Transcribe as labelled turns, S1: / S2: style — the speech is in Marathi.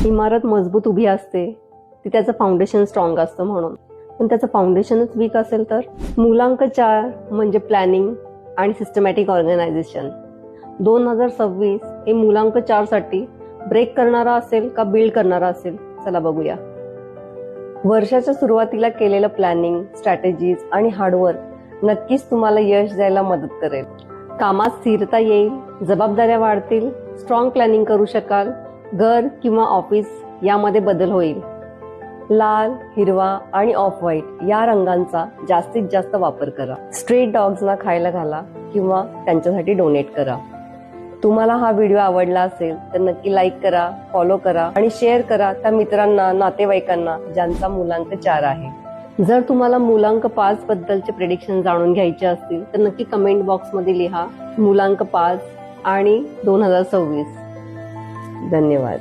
S1: इमारत मजबूत उभी असते ती त्याचं फाउंडेशन स्ट्रॉंग असतं म्हणून. पण त्याचं फाउंडेशनच वीक असेल तर? मूलांक 4 म्हणजे प्लॅनिंग आणि सिस्टमॅटिक ऑर्गनायझेशन. 2026 हे मूलांक 4 साठी ब्रेक करणारा असेल का बिल्ड करणारा असेल? चला बघूया. वर्षाच्या सुरुवातीला केलेलं प्लॅनिंग, स्ट्रॅटेजीज आणि हार्डवर्क नक्कीच तुम्हाला यश द्यायला मदत करेल. कामात स्थिरता येईल, जबाबदाऱ्या वाढतील, स्ट्रॉंग प्लॅनिंग करू शकाल, घर किंवा ऑफिस यामध्ये बदल होईल. लाल, हिरवा आणि ऑफ व्हाईट या रंगांचा जास्तीत जास्त वापर करा. स्ट्रीट डॉग्सना खायला घाला किंवा त्यांच्यासाठी डोनेट करा. तुम्हाला हा व्हिडिओ आवडला असेल तर नक्की लाईक करा, फॉलो करा आणि शेअर करा त्या मित्रांना, नातेवाईकांना ज्यांचा मूलांक 4 आहे. जर तुम्हाला मूलांक 5 बद्दलचे प्रेडिक्शन जाणून घ्यायचे असतील तर नक्की कमेंट बॉक्समध्ये लिहा मूलांक 5 आणि 2026. धन्यवाद.